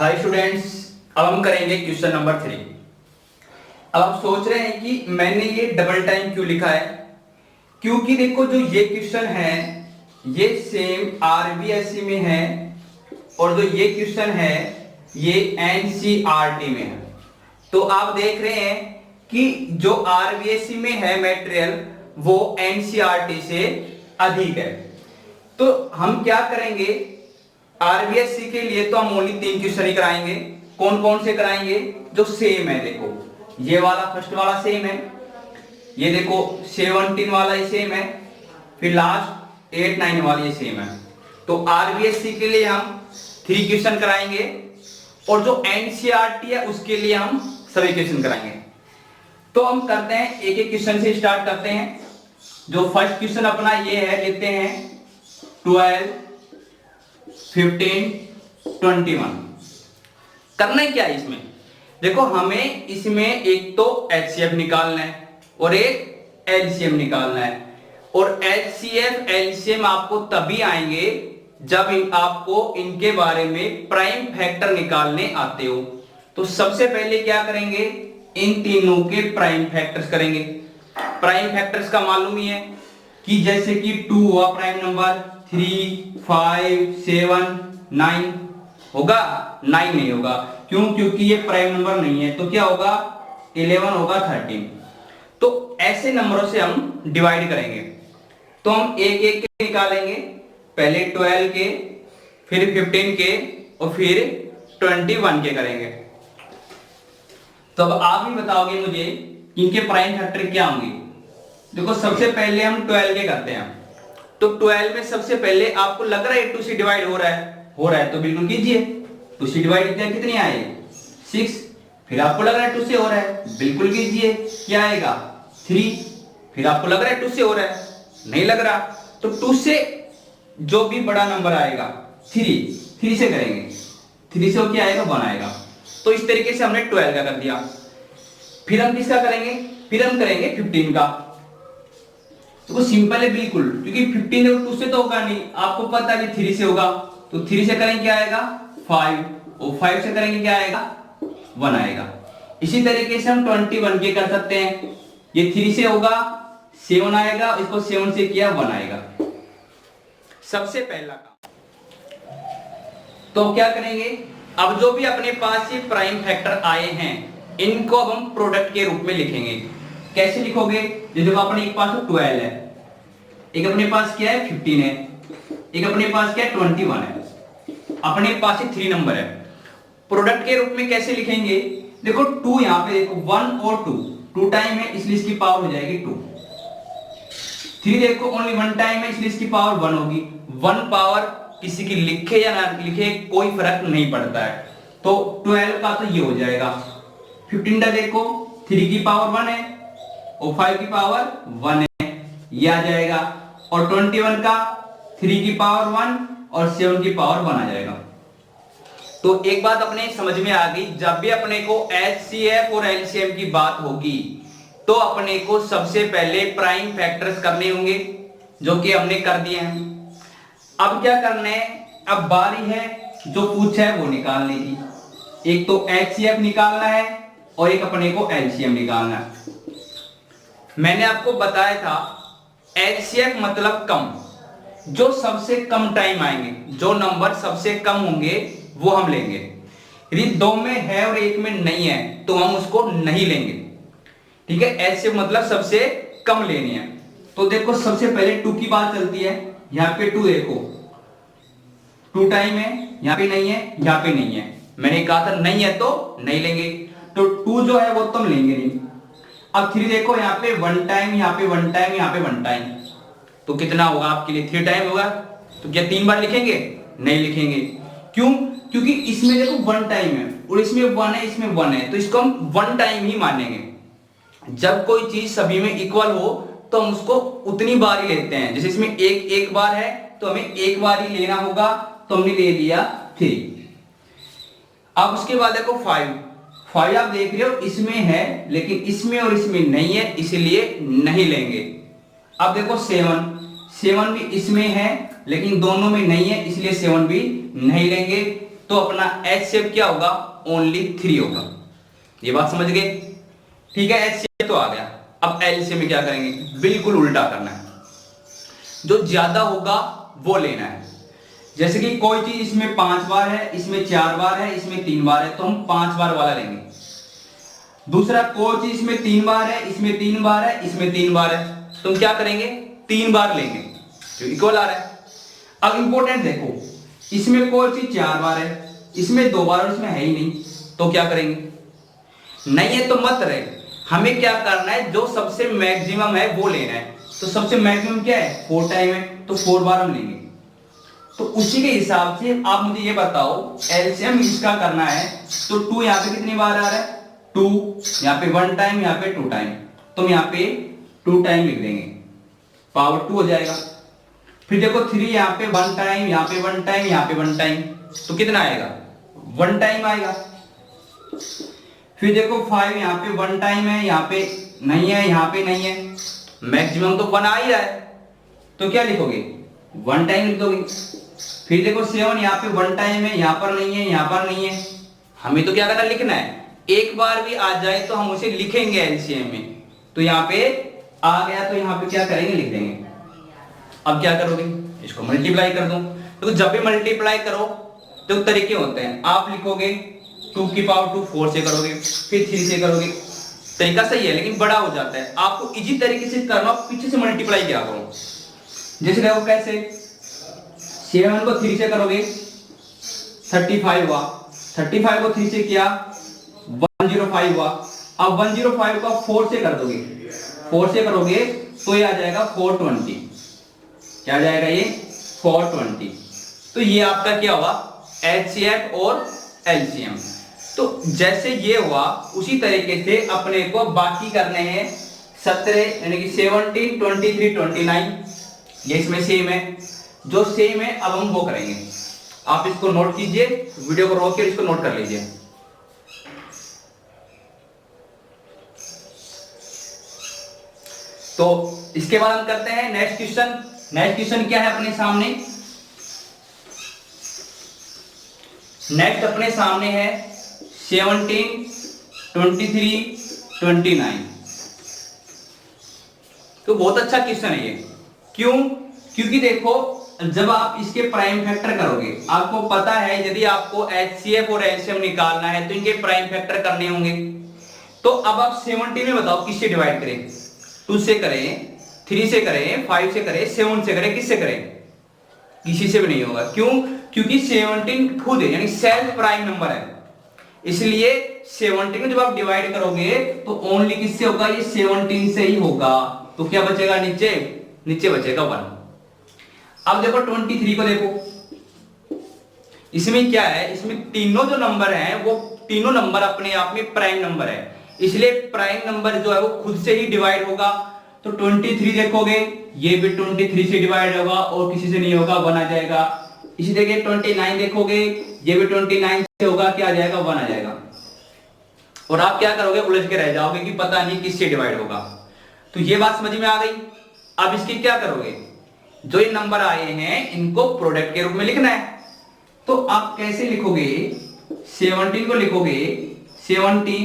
Hi students, अब हम करेंगे क्वेश्चन नंबर 3। अब आप सोच रहे हैं कि मैंने ये डबल टाइम क्यों लिखा है। क्योंकि देखो जो ये क्वेश्चन है ये सेम आरबीएससी में है और जो ये क्वेश्चन है ये एनसीईआरटी में है। तो आप देख रहे हैं कि जो आरबीएससी में है मटेरियल वो एनसीईआरटी से अधिक है। तो हम क्या करेंगे, आरबीएससी के लिए तो हम ओनली 3 क्वेश्चन ही कराएंगे। कौन कौन से कराएंगे? जो सेम है। देखो ये वाला फर्स्ट वाला सेम है, ये देखो 17 वाला ही सेम है, फिर लास्ट 8 9 वाली ये सेम है। तो आरबीएससी के लिए हम 3 क्वेश्चन कराएंगे और जो एनसीईआरटी है उसके लिए हम सभी क्वेश्चन कराएंगे। तो हम करते हैं एक एक क्वेश्चन से स्टार्ट करते हैं। जो फर्स्ट क्वेश्चन अपना ये है, लेते हैं 12 15 21। करना क्या है इसमें? देखो हमें इसमें एक तो एचसीएफ निकालना है और एक एलसीएम निकालना है। और एचसीएफ एलसीएम आपको तभी आएंगे जब आपको इनके बारे में प्राइम फैक्टर निकालने आते हो। तो सबसे पहले क्या करेंगे, इन तीनों के प्राइम फैक्टर्स करेंगे। प्राइम फैक्टर्स का मालूम ही है कि जैसे कि 2 हुआ प्राइम नंबर, 3 5 7 9 होगा, 9 नहीं होगा। क्यों? क्योंकि ये प्राइम नंबर नहीं है। तो क्या होगा, 11 होगा, 13। तो ऐसे नंबरों से हम डिवाइड करेंगे। तो हम एक एक के निकालेंगे, पहले 12 के, फिर 15 के और फिर 21 के करेंगे। तो अब आप ही बताओगे मुझे इनके प्राइम फैक्टर क्या होंगे। देखो सबसे पहले हम 12 के करते हैं। तो 12 में सबसे पहले आपको लग रहा है 2 से डिवाइड हो रहा है तो बिल्कुल कीजिए। 2 से डिवाइड कितनी आए, 6। फिर आपको लग रहा है 2 से हो रहा है, बिल्कुल कीजिए। क्या आएगा, 3। फिर आपको लग रहा है 2 से हो रहा है, नहीं लग रहा। तो 2 से जो भी बड़ा नंबर आएगा 3 से करेंगे, 3 से क्या आएगा, 1 आएगा। तो इस तरीके से हमने 12 का कर दिया। फिर हम किसका करेंगे, फिर हम करेंगे 15 का। तो वो सिंपल है बिल्कुल, क्योंकि 15 2 से तो होगा नहीं, आपको पता है कि 3 से होगा। तो 3 से करेंगे क्या आएगा, 5, और 5 से करेंगे क्या आएगा, 1 आएगा। इसी तरीके से हम 21 के कर सकते हैं। ये 3 से होगा, 7 आएगा, इसको 7 से किया, 1 आएगा। सबसे पहला काम तो क्या करेंगे, अब जो भी अपने पास ये प्राइम फैक्टर आए हैं इनको अब हम प्रोडक्ट के रूप में लिखेंगे। कैसे लिखोगे, जो अपने एक पास 12 है, एक अपने पास क्या है 15 है, एक अपने पास क्या है 21 है, अपने पास 3 नंबर है। प्रोडक्ट के रूप में कैसे लिखेंगे, देखो 2 यहां पे देखो 1 और 2 टाइम है इसलिए इसकी पावर हो जाएगी 2। 3 देखो ओनली 1 टाइम है इसलिए इसकी पावर 1 होगी। 1 पावर किसी की लिखे या ना लिखे कोई फर्क नहीं पड़ता है। तो 12 का तो ये हो जाएगा। 15 का देखो 3 की पावर 1 है और 5 की पावर 1 है, ये आ जाएगा। और 21 का 3 की पावर 1 और 7 की पावर 1 आ जाएगा। तो एक बात अपने समझ में आ गई, जब भी अपने को एचसीएफ और एलसीएम की बात होगी तो अपने को सबसे पहले प्राइम फैक्टर्स करने होंगे, जो कि हमने कर दिए हैं। अब क्या करना है, अब बारी है जो पूछा है वो निकालने की। एक तो एचसीएफ निकालना है और एक अपने को एलसीएम निकालना है। मैंने आपको बताया था एचसीएफ मतलब कम, जो सबसे कम टाइम आएंगे, जो नंबर सबसे कम होंगे वो हम लेंगे। यदि 2 में है और 1 में नहीं है तो हम उसको नहीं लेंगे। ठीक है, एचसीएफ मतलब सबसे कम लेनी है। तो देखो सबसे पहले 2 की बात चलती है। यहाँ पे 2 देखो 2 टाइम है, यहाँ पे नहीं है, यहाँ पे नहीं है। मैंने कहा था नहीं है तो नहीं लेंगे। तो 2 जो है वो तो हम लेंगे नहीं। अब 3 देखो, यहाँ पे 1 टाइम, यहाँ पे 1 टाइम, यहाँ पे 1 टाइम, तो कितना होगा आपके लिए, 3 टाइम होगा। तो क्या 3 बार लिखेंगे, नहीं लिखेंगे। क्यों? क्योंकि इसमें देखो 1 टाइम है और इसमें 1 है, इसमें 1 है, तो इसको हम 1 टाइम ही मानेंगे। जब कोई चीज सभी में इक्वल हो तो हम उसको उतनी बार ही लेते हैं। जैसे इसमें एक बार है तो हमें 1 बार ही लेना होगा, तो हमने ले लिया 3। अब उसके बाद देखो 5 आप देख रहे हो इसमें है लेकिन इसमें और इसमें नहीं है इसलिए नहीं लेंगे। अब देखो 7 भी इसमें है लेकिन दोनों में नहीं है इसलिए 7 भी नहीं लेंगे। तो अपना HCF क्या होगा, ओनली 3 होगा। ये बात समझ गए? ठीक है, HCF तो आ गया। अब LCM में क्या करेंगे, बिल्कुल उल्टा करना है, जो ज्यादा होगा वो लेना है। जैसे कि कोई चीज इसमें 5 बार है, इसमें 4 बार है, इसमें 3 बार है, तो हम 5 बार वाला लेंगे। दूसरा, कोई चीज इसमें 3 बार है, इसमें 3 बार है, इसमें 3 बार है, तो हम क्या करेंगे, 3 बार लेंगे, जो इक्वल आ रहा है। अब इंपॉर्टेंट देखो, इसमें कोई चीज 4 बार है, इसमें 2 बार और इसमें है ही नहीं, तो क्या करेंगे, नहीं है तो मत रहे, हमें क्या करना है, जो सबसे मैक्सिमम है वो लेना है। तो सबसे मैक्सिमम क्या है, 4 टाइम है, तो 4 बार हम लेंगे। तो उसी के हिसाब से आप मुझे ये बताओ, एलसीएम इसका करना है, तो 2 यहाँ पे कितनी बार आ रहा है, 2, यहाँ पे 1 टाइम, यहाँ पे 2 टाइम, तो हम यहाँ पे 2 टाइम लिख देंगे, पावर 2 हो जाएगा। फिर देखो 3 यहाँ पे 1 टाइम, यहाँ पे 1 टाइम, यहाँ पे 1 टाइम, तो कितना आएगा, 1 टाइम आएगा। फिर देखो 5 यहाँ पे 1 टाइम है, यहाँ पे नहीं है, यहाँ पे नहीं है, मैक्सिमम तो 1 आ ही रहा है, तो क्या लिखोगे, 1 टाइम लिख दोगे। फिर देखो 7 यहाँ पे 1 टाइम है, यहाँ पर नहीं है, यहाँ पर नहीं है, हमें तो क्या करना, लिखना है। एक बार भी आ जाए तो हम उसे लिखेंगे एलसीएम में, तो यहाँ पे आ गया, तो यहाँ पे क्या करेंगे, लिख देंगे। अब क्या करोगे, इसको मल्टीप्लाई कर दो। तो जब भी मल्टीप्लाई करो तो तरीके होते हैं, आप लिखोगे 2 की पावर 2 4 से करोगे, फिर 3 से करोगे, तरीका सही है लेकिन बड़ा हो जाता है। आपको इजी तरीके से करना, पीछे से मल्टीप्लाई किया करो। जैसे देखो कैसे, 7 को 3 से करोगे 35 हुआ, 35 को 3 से किया 105 हुआ। अब 105 को 4 से कर दोगे, 4 से करोगे तो ये आ जाएगा 420। क्या आ जाएगा ये, 420। तो ये आपका क्या हुआ, HCF और LCM। तो जैसे ये हुआ उसी तरीके से अपने को बाकी करने हैं 17, यानी कि 17, 23, 29, ये इसमें सेम है, जो सेम है अब हम वो करेंगे। आप इसको नोट कीजिए, वीडियो को रोक के इसको नोट कर लीजिए। तो इसके बाद हम करते हैं नेक्स्ट क्वेश्चन। नेक्स्ट क्वेश्चन क्या है अपने सामने, नेक्स्ट अपने सामने है 17, 23, 29। तो बहुत अच्छा क्वेश्चन है ये। क्यों, क्योंकि देखो जब आप इसके प्राइम फैक्टर करोगे, आपको पता है यदि आपको HCF और LCM निकालना है तो इनके प्राइम फैक्टर करने होंगे। तो अब आप 17 में बताओ किससे डिवाइड करें, 2 से करें, 3 से करें, 5 से करें, 7 से करें, किससे करें, किसी से भी नहीं होगा। क्यों, क्योंकि 17 खुद है, यानी सेल्फ प्राइम नंबर है, इसलिए 17 को जब आप डिवाइड करोगे तो ओनली किससे होगा, ये 17 से ही होगा। तो क्या बचेगा, नीचे, नीचे बचेगा 1। अब देखो 23 को देखो, इसमें क्या है, इसमें तीनों जो नंबर हैं वो तीनों नंबर अपने आप में प्राइम नंबर है, इसलिए प्राइम नंबर जो है वो खुद से ही डिवाइड होगा। तो 23 देखोगे, ये भी 23 से डिवाइड होगा और किसी से नहीं होगा, 1 आ जाएगा। इसी तरीके 29 देखोगे, ये भी 29 से होगा, क्या आ जाएगा, 1 आ जाएगा। और आप क्या करोगे, उलझ के रह जाओगे कि पता नहीं किससे डिवाइड होगा। तो ये बात समझ में आ गई। अब इसकी क्या करोगे, जो ये नंबर आए हैं इनको प्रोडक्ट के रूप में लिखना है। तो आप कैसे लिखोगे, 17 को लिखोगे 17,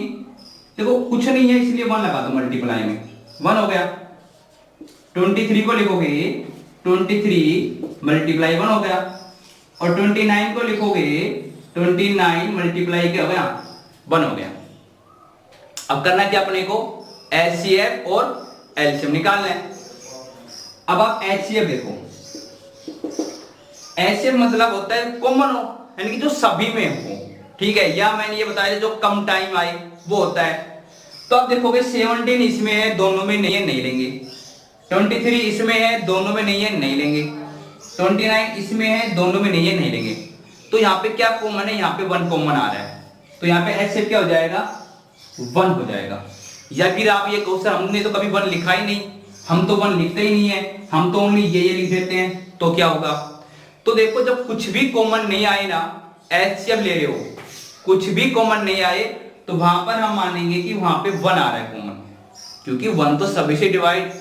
देखो कुछ नहीं है इसलिए 1 लगा दो मल्टीप्लाई में, 1 हो गया। 23 को लिखोगे 23 मल्टीप्लाई 1 हो गया, और 29 को लिखोगे 29 मल्टीप्लाई क्या हो गया, 1 हो गया। अब करना क्या अपने को, HCF और LCM निकालना है। अब आप HCF देखो, HCF मतलब होता है कॉमन हो, यानी कि जो सभी में हो, ठीक है, या मैंने ये बताया जो कम टाइम आए वो होता है। तो आप देखोगे 17 इसमें है, दोनों में नहीं है, नहीं लेंगे। 23 इसमें है, दोनों में नहीं है, नहीं लेंगे। 29 इसमें है, दोनों में नहीं है, नहीं लेंगे। तो यहाँ पे क्या कॉमन है, यहाँ पे 1 कॉमन आ रहा है, तो यहाँ पे HCF क्या हो जाएगा, 1 हो जाएगा। या फिर आप ये कहो सर हमने तो कभी 1 लिखा ही नहीं, हम तो 1 लिखते ही नहीं है, हम तो ओनली ये लिख देते हैं, तो क्या होगा। तो देखो जब कुछ भी कॉमन नहीं आए ना, HCF ले रहे हो, कुछ भी कॉमन नहीं आए तो वहां पर हम मानेंगे कि वहां पे 1 आ रहा है कॉमन, क्योंकि 1 तो सभी से डिवाइड,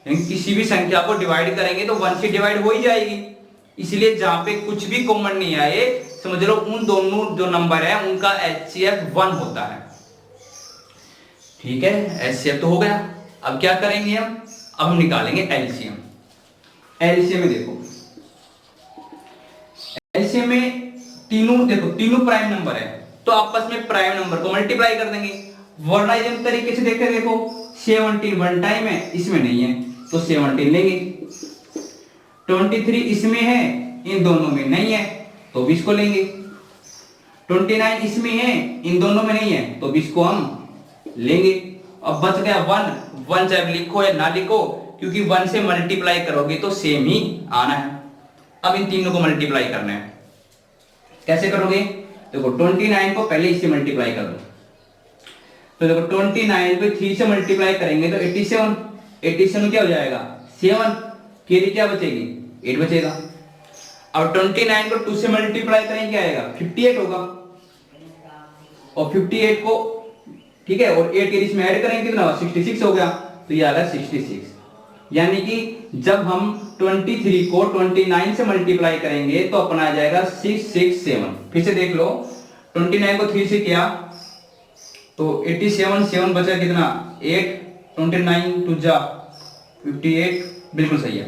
किसी भी संख्या को डिवाइड करेंगे तो 1 से डिवाइड हो ही जाएगी। इसलिए जहां पे कुछ भी कॉमन नहीं आए समझ लो उन दोनों जो नंबर है उनका HCF 1 होता है। ठीक है, HCF तो हो गया। अब क्या करेंगे अब हम निकालेंगे एलसीएम। एलसीएम में देखो, एलसीएम में तीनों प्राइम नंबर है तो आपस में प्राइम नंबर को मल्टीप्लाई कर देंगे। वरना इस तरीके से देखे, देखो 17 वन टाइम है, इसमें नहीं है तो 17 लेंगे। 23 इसमें है, इन दोनों में नहीं है तो 20 को लेंगे। 29 इसमें है, इन दोनों में नहीं है तो 20 को हम लेंगे। अब बच गया 1 चाहे लिखो या ना लिखो, क्योंकि 1 से मल्टीप्लाई करोगे तो सेम ही आना है। अब इन तीनों को मल्टीप्लाई करना है। कैसे करोगे? देखो 29 को पहले इससे मल्टीप्लाई कर दो, तो देखो 29 को 3 से मल्टीप्लाई करेंगे तो 87। 87 क्या हो जाएगा 7, कैरी क्या बचेगी 8 बचेगा। अब 29 को 2 से मल्टीप्लाई करेंगे क्या आएगा 58 होगा, और 58 को ठीक है और 8 इसमें ऐड करेंगे कितना 66 हो गया, तो ये आ गया 66। यानी कि जब हम 23 को 29 से मल्टीप्लाई करेंगे तो अपना आ जाएगा 667। फिर से देख लो, 29 को 3 से किया तो 87, 7 बचा कितना 8, 29 2 जा 58, बिल्कुल सही है।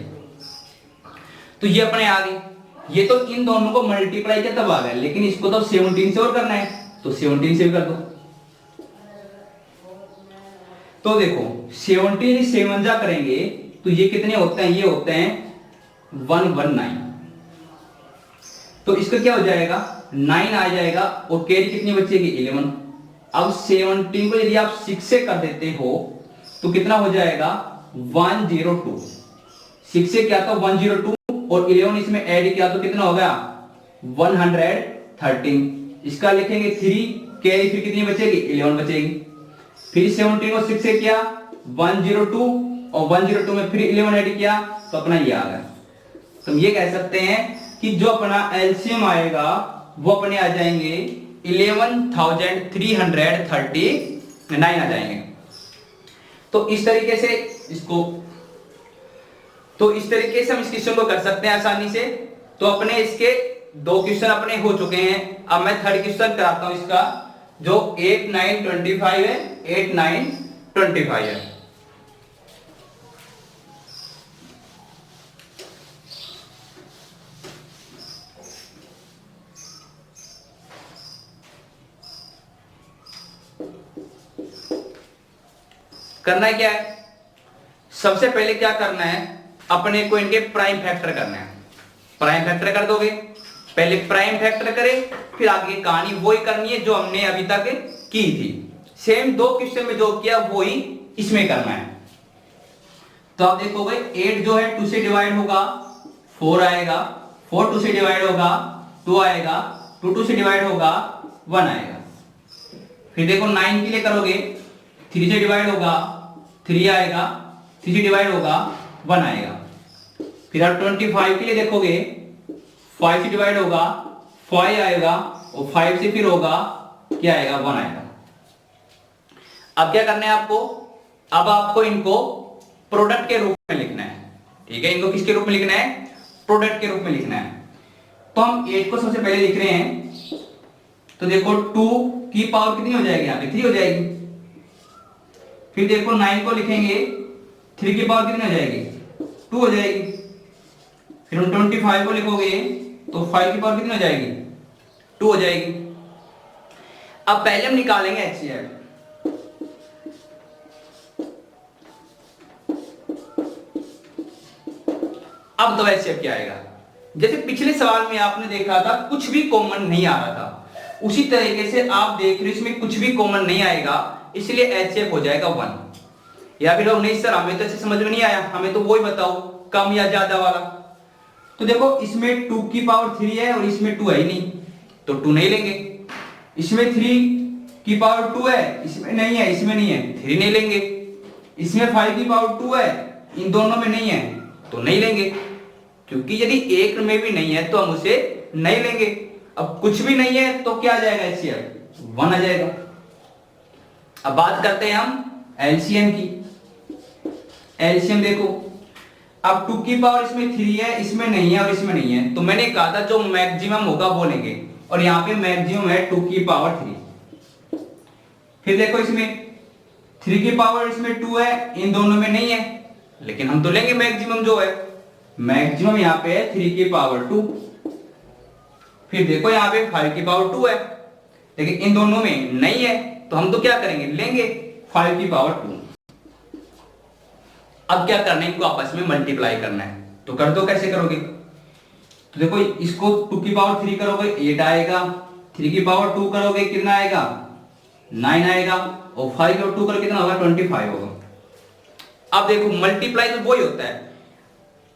तो ये अपने आ गई। ये तो इन दोनों को मल्टीप्लाई किया तब आ गया, लेकिन इसको तो 17 से और करना है तो 17 से भी कर दो। तो देखो 17 7 जा करेंगे तो ये कितने होते हैं, ये होते हैं 119। तो इसका क्या हो जाएगा 9 आ जाएगा और कैरी कितनी बचेगी 11। अब 17 को यदि आप 6 से कर देते हो तो कितना हो जाएगा 102। 6 से क्या था 102 और 11 इसमें ऐड किया तो कितना हो गया 113। इसका लिखेंगे 3, कैरी फिर कितनी बचेगी 11 बचेगी। फिर 17 को 6 से किया 102 और 102 में फिर 11 ऐड किया तो अपना ये आ गया। तो हम ये कह सकते हैं कि जो अपना एलसीएम आएगा वो अपने आ जाएंगे 11,339 आ जाएंगे। तो इस तरीके से हम इस क्वेश्चन को कर सकते हैं आसानी से। तो अपने इसके 2 क्वेश्चन अपने हो चुके हैं। अब मैं थर्ड क्वेश्चन कराता हूं इसका, जो 8 9 25 है। 8 9 25 है। करना क्या है, सबसे पहले क्या करना है, अपने को इनके प्राइम फैक्टर करना है। प्राइम फैक्टर कर दोगे, पहले प्राइम फैक्टर करें फिर आगे कहानी वही करनी है जो हमने अभी तक की थी। सेम 2 क्वेश्चन में जो किया वही इसमें करना है। तो आप देखोगे 8 जो है 2 से डिवाइड होगा 4 आएगा, 4 2 से डिवाइड होगा 2 आएगा, 2 2 से डिवाइड होगा 1 आएगा। फिर देखो 9 के लिए करोगे 3 से डिवाइड होगा 3 आएगा, 3 से डिवाइड होगा 1 आएगा। फिर आप 25 के लिए देखोगे 5 से डिवाइड होगा 5 आएगा और 5 से फिर होगा क्या आएगा 1 आएगा। अब क्या करना है आपको, अब आपको इनको प्रोडक्ट के रूप में लिखना है। ठीक है, इनको किसके रूप में लिखना है, प्रोडक्ट के रूप में लिखना है। तो हम 8 को सबसे पहले लिख रहे हैं, तो देखो 2 की पावर कितनी हो जाएगी, यहाँ पे 3 हो जाएगी। फिर देखो 9 को लिखेंगे 3 की पावर कितनी हो जाएगी 2 हो जाएगी। फिर हम 25 को लिखोगे तो 5 की पावर कितनी हो जाएगी 2 हो जाएगी। अब पहले हम निकालेंगे HCF। अब तो HCF क्या आएगा, जैसे पिछले सवाल में आपने देखा था कुछ भी कॉमन नहीं आ रहा था, उसी तरीके से आप देख रहे हो इसमें कुछ भी कॉमन नहीं आएगा, इसलिए HCF हो जाएगा 1। या फिर लोग नहीं सर हमें तो ऐसे समझ में नहीं आया, हमें तो वही बताओ कम या ज्यादा वाला। तो देखो इसमें 2 की पावर 3 है और इसमें 2 है ही नहीं तो 2 नहीं लेंगे। इसमें 3 की पावर 2 है, इसमें नहीं है, इसमें नहीं है 3 नहीं लेंगे। इसमें 5 की पावर 2 है, इन दोनों में नहीं है तो नहीं लेंगे, क्योंकि यदि एक में भी नहीं है तो हम उसे नहीं लेंगे। अब कुछ भी नहीं है तो क्या आ जाएगा HCF 1 आ जाएगा। अब बात करते हैं हम LCM की। LCM देखो अब 2 की पावर इसमें 3 है, इसमें नहीं है और इसमें नहीं है, तो मैंने कहा था जो मैक्सिमम होगा वो लेंगे, और यहाँ पे मैक्सिमम है 2 की पावर 3। फिर देखो इसमें 3 की पावर इसमें 2 है, इन दोनों में नहीं है, लेकिन हम तो लेंगे मैक्सिमम जो है, मैक्सिमम यहाँ पे है 3 की पावर 2। फिर देखो यहाँ पे 5 की पावर 2 है, लेकिन इन दोनों में नहीं है, तो हम तो क्या करेंगे, लेंगे 5 की पावर 2। अब क्या करना है, इनको आपस में मल्टीप्लाई करना है, तो कर दो। कैसे करोगे, तो देखो इसको 2 की पावर 3 करोगे 8 आएगा, 3 की पावर 2 करोगे कितना आएगा 9 आएगा, और 5 और 2 करोगे कितना होगा 25 होगा। अब देखो मल्टीप्लाई तो वही होता है,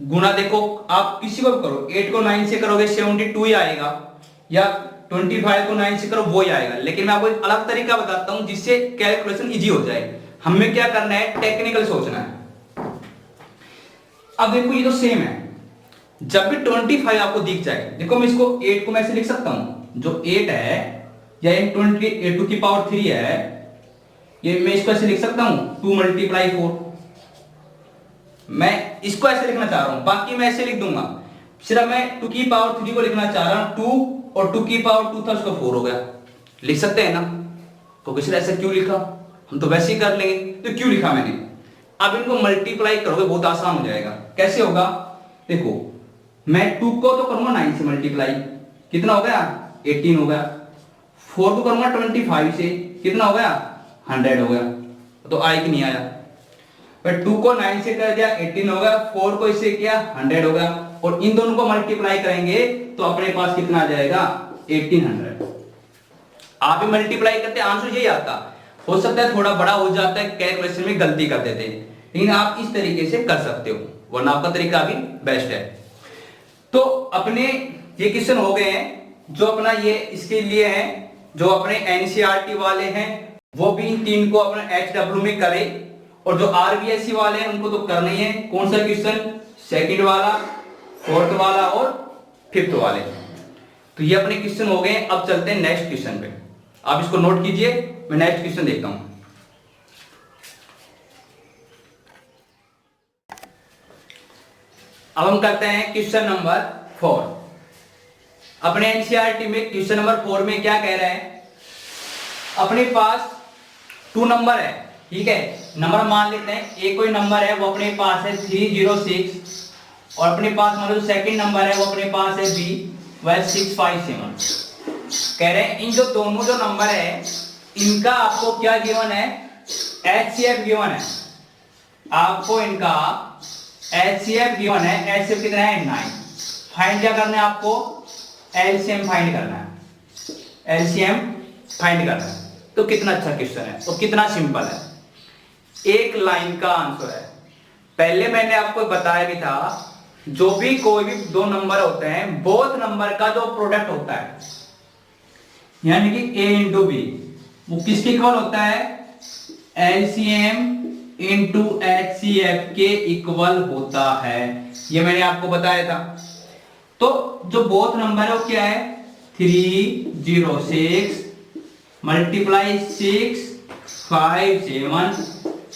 गुना देखो आप किसी को भी करो, 8 को 9 से करोगे 72 ही आएगा, या 25 को 9 से करो वो ही आएगा, लेकिन मैं आपको एक अलग तरीका बताता हूं जिससे कैलकुलेशन इजी हो जाए। हमें क्या करना है, टेक्निकल सोचना है। अब देखो ये तो सेम है, जब भी 25 आपको दिख जाए, देखो मैं इसको 8 को मैं ऐसे लिख सकता हूं, जो 8 है या 2 की पावर 3 है, ये मैं इसको ऐसे लिख सकता हूं 2 × 4। मैं इसको ऐसे लिखना चाह रहा हूं, बाकी मैं ऐसे लिख दूंगा, सिर्फ मैं 2 की पावर 3 को लिखना चाह रहा हूं 2, और 2 की पावर 2 था उसका 4 हो गया, लिख सकते हैं ना। तो किसी ने ऐसे क्यों लिखा, हम तो वैसे ही कर लेंगे, तो क्यों लिखा मैंने। अब इनको मल्टीप्लाई करोगे बहुत आसान हो जाएगा। कैसे होगा, देखो मैं 2 को तो करूंगा 9 से मल्टीप्लाई, कितना हो गया 18 हो गया, 4 को करूंगा 25 से, कितना हो गया 100 हो गया, तो आया कि नहीं आया। पर 2 को 9 से कर दिया 18 हो गया, 4 को इससे किया 100 हो गया, और इन दोनों को मल्टीप्लाई करेंगे तो अपने पास कितना आ जाएगा 1800। आप भी मल्टीप्लाई करते आंसर यही आता, हो सकता है थोड़ा बड़ा हो जाता है, कैलकुलेशन में गलती कर देते हैं, लेकिन आप इस तरीके से कर सकते हो, वरना आपका तरीका भी बेस्ट है। तो अपने ये क्वेश्चन हो गए हैं, जो अपना ये इसके लिए है, जो अपने एनसीईआरटी वाले हैं वो भी इन 3 को अपना HW में करें, और जो आरबीएससी वाले हैं उनको तो करना ही है। कौन सा क्वेश्चन, सेकंड वाला, फोर्थ वाला और फिफ्थ वाले। तो ये अपने क्वेश्चन हो गए। अब चलते हैं नेक्स्ट क्वेश्चन पे, आप इसको नोट कीजिए, मैं नेक्स्ट क्वेश्चन देखता हूं। अब हम करते हैं क्वेश्चन नंबर 4। अपने एनसीईआरटी में क्वेश्चन नंबर 4 में क्या कह रहा है, अपने पास 2 नंबर है, ठीक है, नंबर मान लेते हैं, एक कोई नंबर है वो अपने पास है 306, और अपने पास मान लो सेकंड नंबर है वो अपने पास है बी वह 657। कह रहे हैं इन जो दोनों जो नंबर है इनका आपको क्या गिवन है, HCF गिवन है, आपको इनका HCF गिवन है। HCF कितना है 9। फाइंड क्या करना है आपको, LCM फाइंड करना है, LCM फाइंड करना है। तो कितना अच्छा क्वेश्चन है और कितना सिंपल है, एक लाइन का आंसर है। पहले मैंने आपको बताया भी था, जो भी कोई भी 2 नंबर होते हैं, बोथ नंबर का जो प्रोडक्ट होता है, यानी कि A × B, वो किसके इक्वल होता है, LCM × HCF के इक्वल होता है। ये मैंने आपको बताया था। तो जो बोथ नंबर है वो क्या है, 306 multiply 657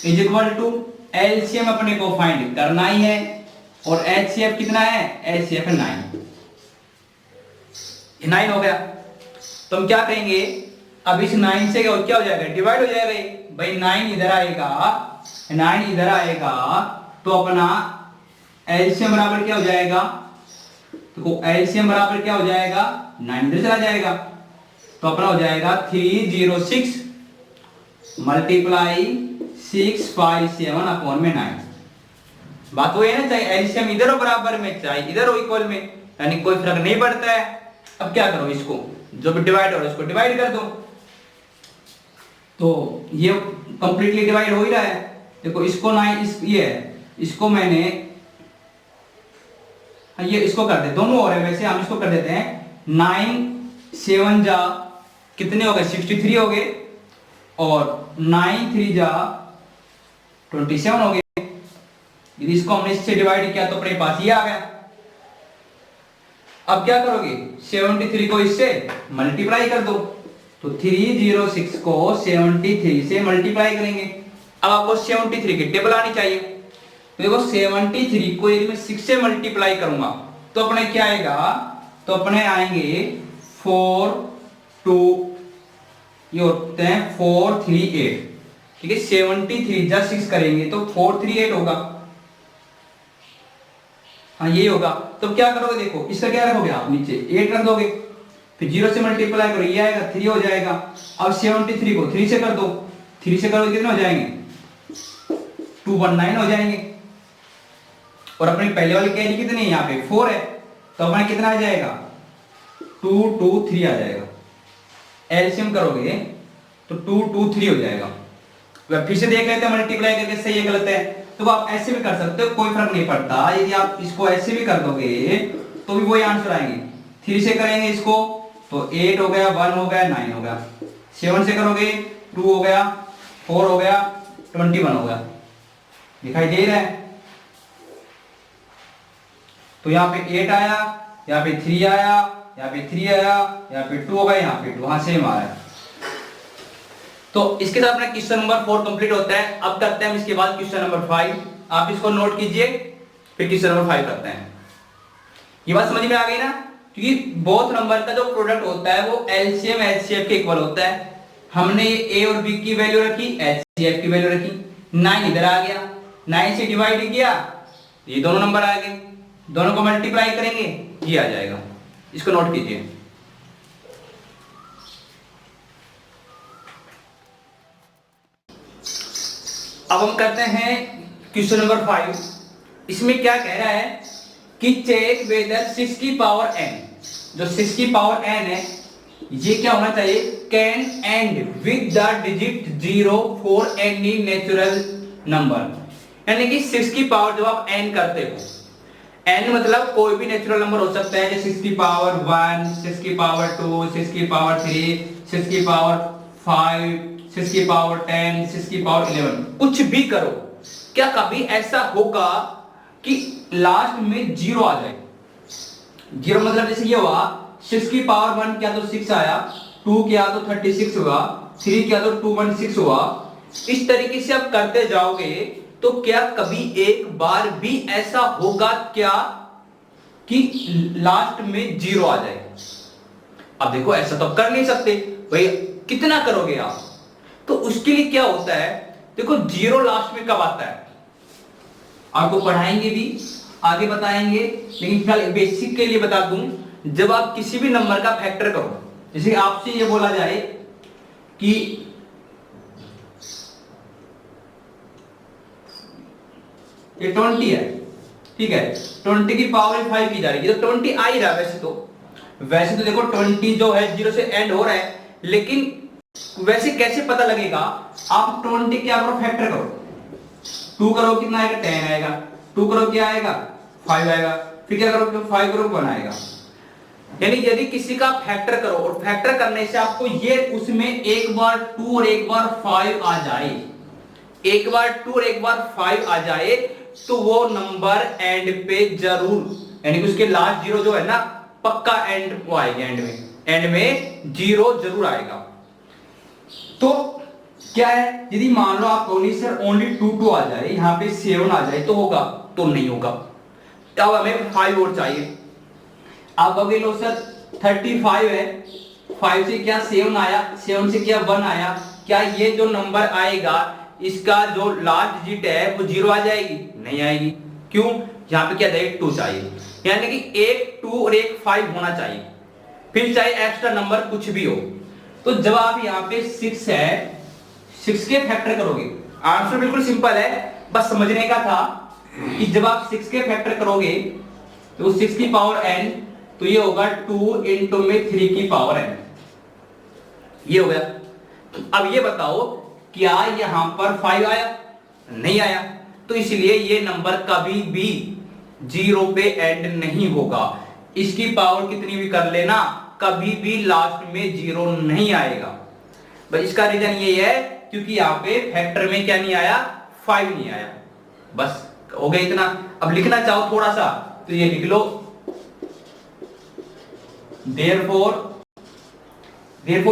is equal to LCM अपने को फाइंड करना ही है, और HCF कितना है, HCF 9 हो गया। तो हम क्या करेंगे, अब इस 9 से क्या हो जाएगा, डिवाइड हो जाएगा ये, भाई 9 इधर आएगा, 9 इधर आएगा, तो अपना LCM बराबर क्या हो जाएगा, तो LCM बराबर क्या हो जाएगा, 9 इधर चला जाएगा, तो अपना हो जाएगा 306 मल्टीप्लाई 657 अपॉन में 9। बात वो है ना, चाहे एलसीएम इधर हो बराबर में, चाहे इधर हो इक्वल में, यानी कोई फर्क नहीं पड़ता है। अब क्या करो, इसको जो भी डिवाइड हो रहा है इसको डिवाइड कर दो, तो ये कंप्लीटली डिवाइड हो ही रहा है। देखो इसको 9 ये है, इसको मैंने ये इसको कर दे, दोनों हो रहे हैं वैसे, हम इसको कर देते हैं 9 7 जा कितने हो गए 63 हो गए, और 9 3 जा 27 हो गए। यदि इसको हमने इससे डिवाइड किया तो अपने पास ये आ गया। अब क्या करोगे, 73 को इससे मल्टीप्लाई कर दो, तो 306 को 73 से मल्टीप्लाई करेंगे। अब आपको 73 की टेबल आनी चाहिए, तो देखो 73 को यदि मैं 6 से मल्टीप्लाई करूंगा तो अपने क्या आएगा, तो अपने आएंगे 4 2, ये होते हैं 4 3 8, ठीक है। 73 जा 6 करेंगे तो 4 3 8 होगा, हाँ यही होगा। तो क्या करोगे, देखो इसका क्या रखोगे आप, नीचे 8 रख दोगे, फिर 0 से मल्टीप्लाई करो, ये आएगा 3 हो जाएगा। अब 73 को 3 से कर दो, 3 से करोगे कितने हो जाएंगे, 219 हो जाएंगे। और अपनी पहले वाली कैरी कितनी है, यहाँ पे 4 है, तो अपना कितना आ जाएगा, 223 आ जाएगा। एलसीएम करोगे तो 223 हो जाएगा। फिर से देख लेते हैं मल्टीप्लाई करके सही है गलत है, तो आप ऐसे भी कर सकते हो, कोई फर्क नहीं पड़ता। यदि आप इसको ऐसे भी कर दोगे तो भी वही आंसर आएंगे। 3 से करेंगे इसको तो 8 हो गया, 1 हो गया, 9 हो गया। 7 से करोगे 2 हो गया, 4 हो गया, 21 हो गया। दिखाई दे रहा है, तो यहाँ पे 8 आया, यहाँ पे 3 आया, यहाँ पे 3 आया, यहाँ पे 2 हो गया, यहाँ पे 2, हाँ सेम आ रहा है। तो इसके साथ अपना क्वेश्चन नंबर 4 कंप्लीट होता है। अब करते हैं इसके बाद क्वेश्चन नंबर 5, आप इसको नोट कीजिए, फिर क्वेश्चन नंबर 5 करते हैं। ये बात समझ में आ गई ना, क्योंकि बोथ नंबर का जो प्रोडक्ट होता है वो एलसीएम एचसीएफ के इक्वल होता है। हमने ये ए और बी की वैल्यू रखी, एचसीएफ की वैल्यू रखी, 9 इधर आ गया, 9 से डिवाइड किया, ये दोनों नंबर आ गए, दोनों को मल्टीप्लाई करेंगे ये आ जाएगा। इसको नोट कीजिए। अब हम करते हैं क्वेश्चन नंबर 5। इसमें क्या कह रहा है कि चेक वेदर 6 की पावर n, जो 6 की पावर n है ये क्या होना चाहिए, can and with the digit 0 for any natural number. यानी कि 6 की पावर जब आप n करते हो, n मतलब कोई भी नेचुरल नंबर हो सकता है, जैसे 6 की पावर 1, 6 की पावर 2, 6 की पावर 3, 6 की पावर 5, 6 की पावर 10, 6 की पावर 11, कुछ भी करो। क्या कभी ऐसा होगा कि लास्ट में 0 आ जाए? 0 मतलब जैसे ये हुआ 6 की पावर 1 क्या तो 6 आया, 2 क्या तो 36 हुआ, 3 क्या तो 216 हुआ। इस तरीके से आप करते जाओगे तो क्या कभी एक बार भी ऐसा होगा क्या कि लास्ट में 0 आ जाए? अब देखो ऐसा तो कर नहीं सकते भाई, कितना करोगे आप? तो उसके लिए क्या होता है, देखो 0 लास्ट में कब आता है आपको पढ़ाएंगे भी, आगे बताएंगे, लेकिन फिलहाल बेसिक के लिए बता दूं, जब आप किसी भी नंबर का फैक्टर करो, जैसे आपसे ये बोला जाए कि ये 20 है, ठीक है, 20 की पावर 5 की जा रही है, तो 20 आ ही रहा है। वैसे तो देखो 20 जो है 0 से एंड हो रहा है, लेकिन वैसे कैसे पता लगेगा? आप 20 क्या करो, फैक्टर करो, 2 करो कितना आएगा, 10 आएगा, 2 करो क्या आएगा, 5 आएगा, फिर क्या करो, 5 करो 1 आएगा। यानी यदि किसी का फैक्टर करो और फैक्टर करने से आपको ये उसमें एक बार 2 और एक बार 5 आ जाए, एक बार 2 और एक बार 5 आ जाए, तो वो नंबर एंड पे जरूर, यानी कि उसके लास्ट 0 जो है ना, पक्का एंड वो आएगा, एंड में 0 जरूर आएगा। तो क्या है, यदि मान लो आप बोली सर ओनली 2 आ जाए, यहां पे 7 आ जाए तो होगा? तो नहीं होगा। अब हमें 5 और चाहिए। आप अभी लो सर 35 है, 5 से क्या 7 आया, 7 से क्या 1 आया, क्या ये जो नंबर आएगा इसका जो लास्ट डिजिट है वो 0 आ जाएगी? नहीं आएगी। क्यों? यहाँ पे क्या चाहिए, 2 चाहिए, यानी कि एक 2 और एक 5 होना चाहिए, फिर चाहे एक्स्ट्रा नंबर कुछ भी हो। तो जब आप यहाँ पे 6 है, 6 के फैक्टर करोगे, आंसर बिल्कुल सिंपल है, बस समझने का था कि जब आप 6 के फैक्टर करोगे तो 6 की पावर n, तो ये होगा 2 इंटू में 3 की पावर n, ये हो गया। अब ये बताओ क्या यहां पर 5 आया? नहीं आया, तो इसलिए ये नंबर कभी भी 0 पे एंड नहीं होगा। इसकी पावर कितनी भी कर लेना, कभी भी लास्ट में 0 नहीं आएगा। बस इसका रीजन ये है क्योंकि यहाँ पे फैक्टर में क्या नहीं आया, 5 नहीं आया। बस हो गया इतना। अब लिखना चाहो थोड़ा सा तो ये लिख लो, देयरफॉर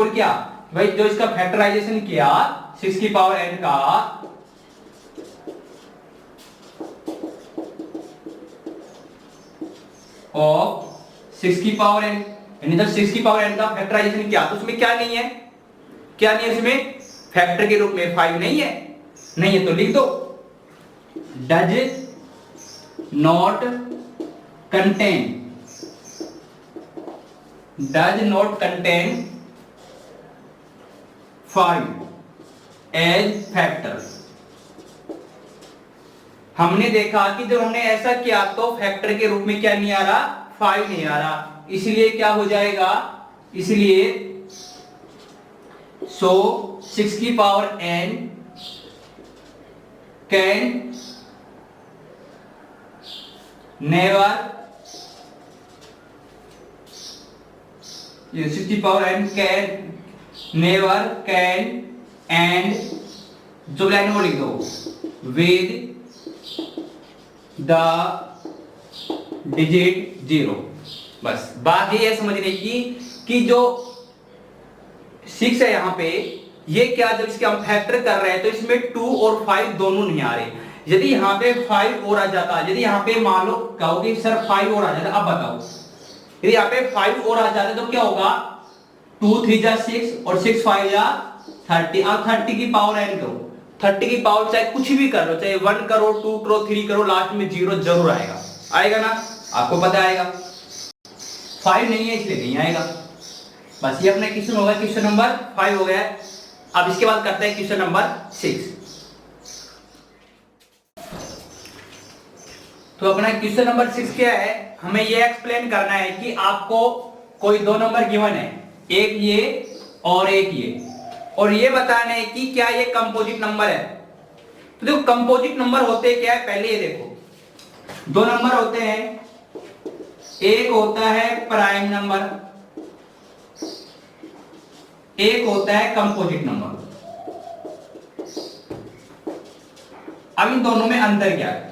क्या भाई, जो इसका फैक्टराइजेशन किया 6 की पावर n का, ऑफ 6 की पावर n, यानी जब 6 की पावर n का फैक्टराइजेशन किया तो उसमें क्या नहीं है, क्या नहीं है उसमें, फैक्टर के रूप में 5 नहीं है, नहीं है तो लिख दो does not contain 5 age factor. हमने देखा कि जब हमने ऐसा किया तो फैक्टर के रूप में क्या नहीं आ रहा, 5 नहीं आ रहा, इसलिए क्या हो जाएगा, इसलिए सो 6 की पावर n कैन नेवर, 6 की power n can never can and, जो लाइन वो लिख दो, विद द डिजिट 0। बस बात ये है समझने की कि जो 6 है यहां पे, ये क्या, जब इसके हम फैक्टर कर रहे हैं तो इसमें 2 और 5 दोनों नहीं आ रहे। यदि यहां पे 5 और आ जाता, यदि यहां पे मान लो कहोगे सर 5 और आ जाता, अब बताओ यदि यहां पे 5 और आ जाते तो क्या होगा, 2 3 जा 6 और 6 5 जा 30। अब 30 की पावर n करो, 30 की पावर चाहे कुछ भी कर लो, चाहे 1 करो 2 करो 3 करो, लास्ट में 0 जरूर आएगा, आएगा ना, आपको पता आएगा। 5 नहीं है इसलिए नहीं आएगा। बस ये अपना क्वेश्चन होगा, क्वेश्चन नंबर 5 हो गया। अब इसके बाद करते हैं क्वेश्चन नंबर 6। तो अपना क्वेश्चन नंबर 6 क्या है, हमें ये एक्सप्लेन करना है कि आपको कोई दो नंबर गिवन है, एक ये और एक ये, और ये बताना है कि क्या ये कंपोजिट नंबर है। तो देखो कंपोजिट नंबर होते क्या है, पहले ये देखो, दो नंबर होते हैं, एक होता है प्राइम नंबर, एक होता है कंपोजिट नंबर। अब इन दोनों में अंतर क्या है,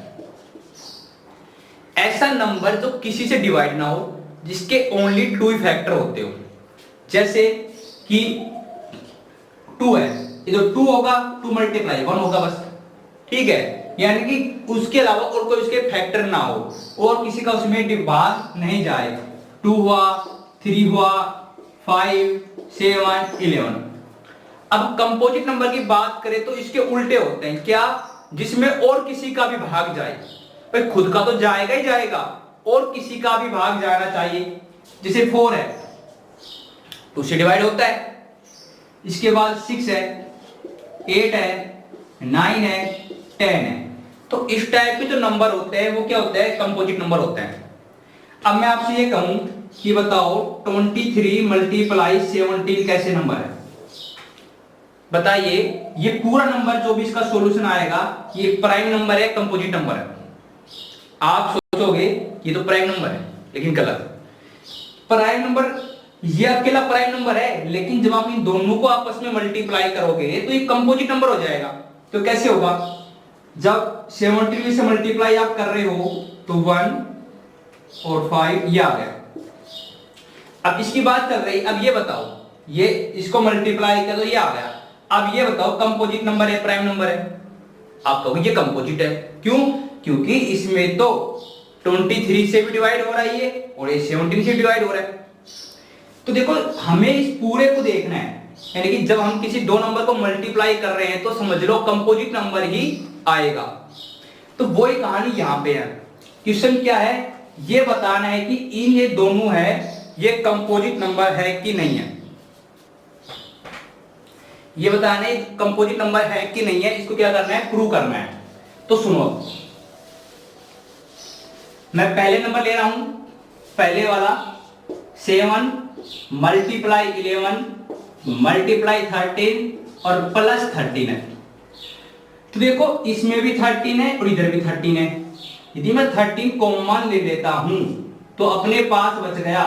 ऐसा नंबर जो किसी से डिवाइड ना हो, जिसके ओनली 2 ही फैक्टर होते हो, जैसे कि 2 है, ये जो 2 होगा 2 मल्टीप्लाई 1 होगा बस, ठीक है, यानी कि उसके अलावा और कोई उसके फैक्टर ना हो और किसी का उसमें भाग नहीं जाएगा। 2 हुआ, 3 हुआ, 5 7 11। अब कंपोजिट नंबर की बात करें तो इसके उल्टे होते हैं, क्या, जिसमें और किसी का भी भाग जाए, भाई खुद का तो जाएगा ही जाएगा और किसी का भी भाग जाना चाहिए। जैसे 4 है तो उससे डिवाइड होता है, इसके बाद 6 है, 8 है, 9 है, 10 है, तो इस टाइप के जो नंबर होते हैं वो क्या होते हैं, कंपोजिट नंबर होते हैं। अब मैं आपसे ये कहूं कि बताओ 23 मल्टीप्लाई 17 कैसे नंबर है, बताइए। ये पूरा नंबर जो भी इसका सॉल्यूशन आएगा ये प्राइम नंबर है, कंपोजिट नंबर है। आप सोचोगे ये तो प्राइम नंबर है, लेकिन गलत। प्राइम नंबर ये अकेला प्राइम नंबर है, लेकिन जब आप इन दोनों को आपस में मल्टीप्लाई करोगे तो ये कंपोजिट नंबर हो जाएगा। तो कैसे होगा, जब 17 से मल्टीप्लाई आप कर रहे हो तो 1 और 5 ये आ गया। अब इसकी बात कर रही, अब ये बताओ, ये इसको मल्टीप्लाई किया तो ये आ गया। अब ये बताओ कंपोजिट नंबर है प्राइम नंबर है, आप कहोगे ये कंपोजिट है, क्यों, क्योंकि इसमें तो 23 से भी डिवाइड हो रहा है ये और ये 17 से डिवाइड हो रहा है। तो देखो हमें इस पूरे को देखना है, यानी कि जब हम किसी दो नंबर को मल्टीप्लाई कर रहे हैं तो समझ लो कंपोजिट नंबर ही आएगा। तो वो ही कहानी यहां पे है। क्वेश्चन क्या है, ये बताना है कि इन ये दोनों है ये कंपोजिट नंबर है कि नहीं है, ये बताना है कंपोजिट नंबर है कि नहीं है, इसको क्या करना है, प्रूव करना है। तो सुनो, मैं पहले नंबर ले रहा हूं, पहले वाला 7 मल्टीप्लाई 11 मल्टीप्लाई 13 और प्लस 13 है। तो देखो इसमें भी 13 है और इधर भी 13 है। यदि मैं 13 कॉमन ले लेता हूं तो अपने पास बच गया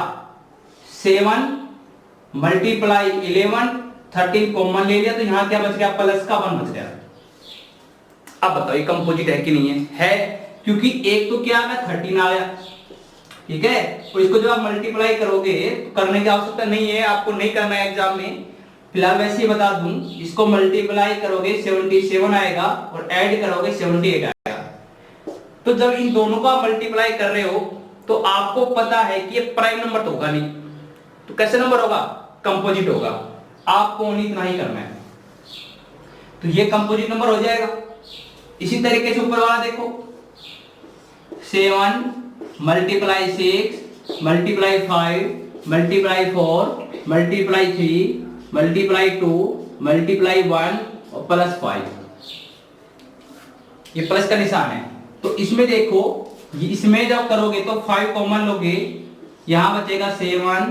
7 मल्टीप्लाई 11, 13 कॉमन ले लिया तो यहां क्या बच गया, प्लस का 1 बच गया। अब बताओ ये कंपोजिट है कि नहीं है, है, क्योंकि एक तो क्या आ गया 13 आ गया, ठीक है। और इसको जब आप मल्टीप्लाई करोगे तो करने की आवश्यकता नहीं है, आपको नहीं करना है एग्जाम में, फिलहाल वैसे ही बता दूं, इसको मल्टीप्लाई करोगे 77 आएगा और ऐड करोगे 78 आएगा। तो जब इन दोनों को आप मल्टीप्लाई कर रहे हो तो आपको पता है कि ये प्राइम नंबर तो होगा नहीं, तो कैसे नंबर होगा, कंपोजिट होगा। आपको ओनली इतना ही करना है, तो ये कंपोजिट नंबर हो जाएगा। इसी तरीके से ऊपर वाला देखो, 7 multiply 6 multiply 5 multiply 4 multiply 3 multiply 2 multiply 1 और प्लस 5, ये प्लस का निशान है। तो इसमें देखो, इसमें जब करोगे तो 5 कॉमन लोगे, यहां बचेगा 7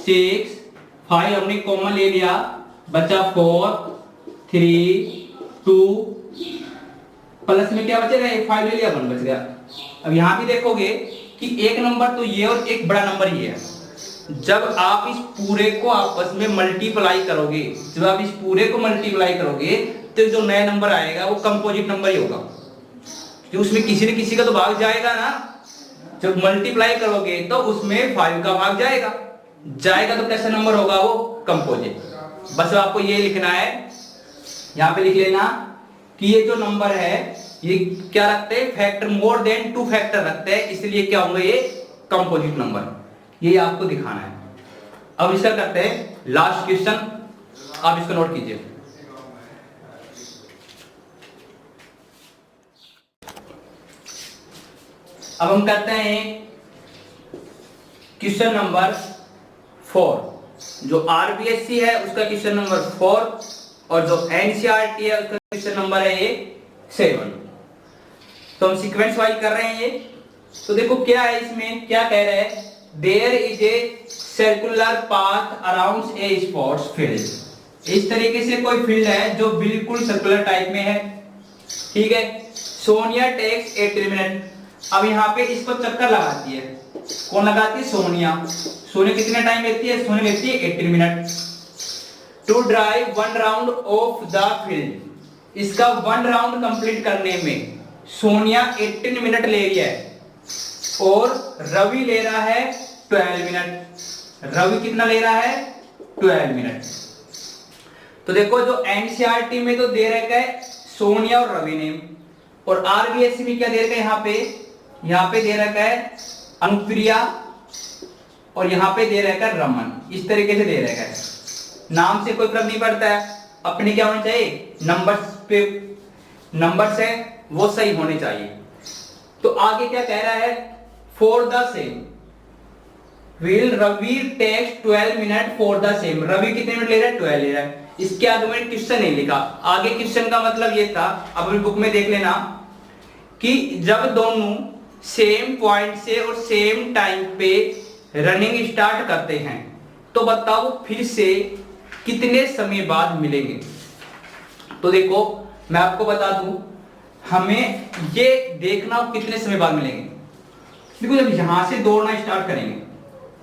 6 5 हमने कॉमन ले लिया, बचा 4 3 2, प्लस में क्या बचेगा, एक 5 ले लिया, 1 बच गया। अब यहां भी देखोगे कि एक नंबर तो ये और एक बड़ा नंबर ये है। जब आप इस पूरे को आपस में मल्टीप्लाई करोगे, जब आप इस पूरे को मल्टीप्लाई करोगे तो जो नया नंबर आएगा वो कंपोजिट नंबर ही होगा, कि उसमें किसी न किसी का तो भाग जाएगा ना। जब मल्टीप्लाई करोगे तो उसमें 5 का भाग जाएगा, तो कैसा नंबर होगा, वो कंपोजिट। बस आपको ये लिखना है, यहां पे लिख लेना कि ये जो नंबर है ये क्या रखते हैं, फैक्टर मोर देन 2 फैक्टर रखते हैं, इसलिए क्या होंगे ये कंपोजिट नंबर, ये आपको दिखाना है। अब इसका करते हैं लास्ट क्वेश्चन, आप इसको नोट कीजिए। अब हम करते हैं क्वेश्चन नंबर 4, जो आरबीएससी है उसका क्वेश्चन नंबर 4 और जो एनसीईआरटी है उसका क्वेश्चन नंबर है ये 7। तो हम सीक्वेंस वाइज कर रहे हैं ये। तो देखो क्या है, इसमें क्या कह रहे हैं, there is a circular path around a sports field. इस तरीके से कोई फील्ड है जो बिल्कुल सर्कुलर टाइप में है, ठीक है। Sonia takes 80 minute. अब यहाँ पे इसको चक्कर लगाती है, कौन लगाती है, सोनिया। सोनिया कितने टाइम लेती है, सोनिया लेती है 80 minute to drive 1 round of the field. इसका 1 राउंड कंप्लीट करने में सोनिया 18 मिनट ले रही है और रवि ले रहा है 12 मिनट। रवि कितना ले रहा है, 12 मिनट। तो देखो जो एनसीईआरटी में तो दे रखा है सोनिया और रवि ने, और आरबीएससी में क्या दे रखा है, यहाँ पे दे रखा है अनुप्रिया और यहाँ पे दे रखा है रमन। इस तरीके से दे रखा है, नाम से कोई फर्क नहीं पड़ता है, अपने क्या होना चाहिए, नंबर्स पे नंबर्स है वो सही होने चाहिए। तो आगे क्या कह रहा है, for the same will Ravi takes 12 minute for the same. Ravi कितने मिनट ले रहा है, 12 ले रहा है। इसके आगे मैंने क्वेश्चन नहीं लिखा, आगे क्वेश्चन का मतलब ये था, अब अपनी बुक में देख लेना कि जब दोनों सेम पॉइंट से और सेम टाइम पे रनिंग स्टार्ट करते हैं तो बताओ फिर से कितने समय बाद मिलेंगे। तो देखो मैं आपको बता दूं, हमें ये देखना कितने समय बाद मिलेंगे। देखो जब यहां से दौड़ना स्टार्ट करेंगे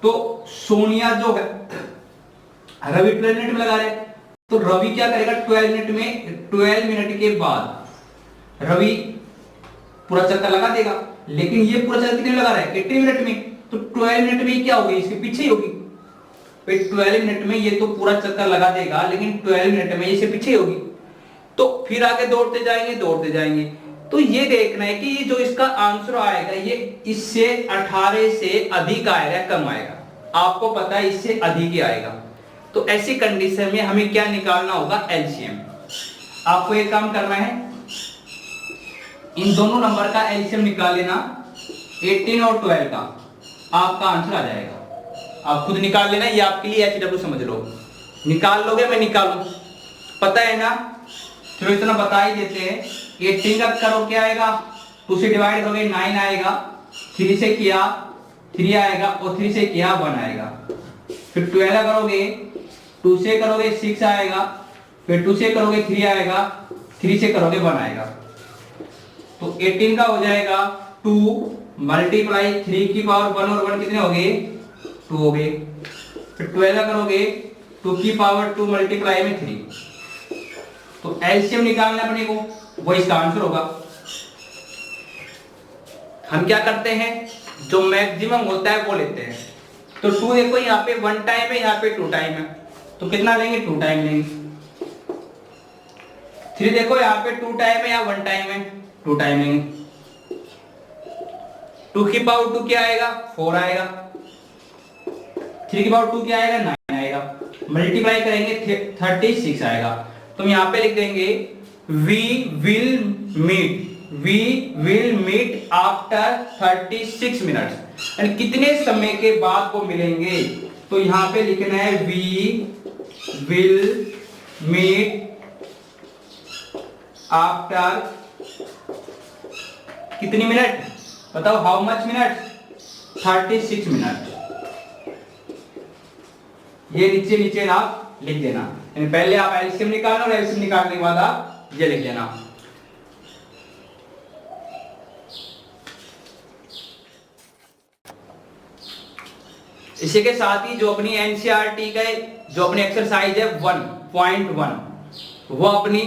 तो सोनिया जो है, रवि 12 मिनट में लगा रहे, तो रवि क्या करेगा 12 मिनट में, 12 मिनट के बाद रवि पूरा चक्कर लगा देगा। लेकिन ये पूरा चक्कर कितने लगा रहा है, 80 मिनट में, तो 12 मिनट में क्या होगी, इसके पीछे ही होगी। 12 मिनट में ये तो पूरा चक्कर लगा देगा, लेकिन 12 मिनट में इससे पीछे होगी। तो फिर आगे दौड़ते जाएंगे। तो ये देखना है कि ये जो इसका आंसर आएगा ये इससे 18 से अधिक आएगा, कम आएगा। आपको पता है इससे अधिक ही आएगा। तो ऐसी कंडीशन में हमें क्या निकालना होगा, एलसीएम। आपको एक काम करना है, इन दोनों नंबर का एलसीएम निकाल लेना, 18 और 12 का, आपका आंसर आ जाएगा। आप खुद निकाल लेना, ये आपके लिए एचडब्ल्यू समझ लो। निकाल लोगे, मैं निकालूं, पता है ना, चलो इतना बता ही देते हैं। 18 का करो क्या आएगा, 2 से डिवाइड करोगे 9 आएगा, 3 से किया 3 आएगा, और 3 से किया 1 आएगा। फिर 12 करोगे, 2 से करोगे 6 आएगा, फिर 2 से करोगे 3 आएगा, 3 से करोगे 1 आएगा। तो 18 का हो जाएगा 2 मल्टीप्लाई 3 की पावर 1 और 1 कितने हो गए, 2 हो गए। फिर 12 करोगे 2 की पावर 2 मल्टीप्लाई में 3। तो एलसीएम निकालना अपने को, वो इसका आंसर होगा। हम क्या करते हैं, जो मैक्सिमम होता है वो लेते हैं। तो 2 देखो यहाँ पे 1 टाइम है, यहाँ पे 2 टाइम है, तो कितना लेंगे, 2 टाइम लेंगे। 3 देखो यहाँ पे 2 टाइम है, यहाँ 1 टाइम है, 2 टाइम लेंगे। 2 की पावर 2 क्या आएगा, 4 आएगा। 3 की पावर 2 क्या आएगा, 9 आएगा। मल्टीप्लाई करेंगे 36 आएगा। तो हम यहाँ पे लिख देंगे we will meet after 36 minutes. यानी कितने समय के बाद वो मिलेंगे, तो यहाँ पे लिखना है वी विल मीट आफ्टर कितनी मिनट, बताओ हाउ मच मिनट, 36 मिनट। ये नीचे नीचे आप लिख देना, यानी पहले आप एलसीएम निकालना और एलसीएम निकालने के बाद आप ये लिख देना। इसी के साथ ही जो अपनी एनसीईआरटी का जो अपनी एक्सरसाइज है 1.1 वो अपनी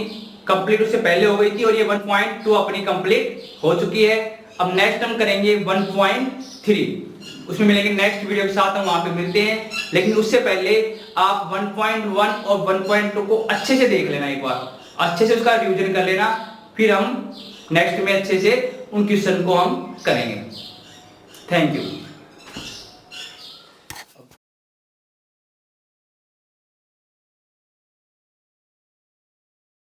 कंप्लीट उससे पहले हो गई थी और ये 1.2 अपनी कंप्लीट हो चुकी है। अब नेक्स्ट हम करेंगे 1.3, उसमें मिलेंगे नेक्स्ट वीडियो के साथ, हम वहां पे मिलते हैं। लेकिन उससे पहले आप 1.1 और 1.2 को अच्छे से देख लेना, एक बार अच्छे से उसका रिवीजन कर लेना, फिर हम नेक्स्ट में अच्छे से उन क्वेश्चन को हम करेंगे। Thank you.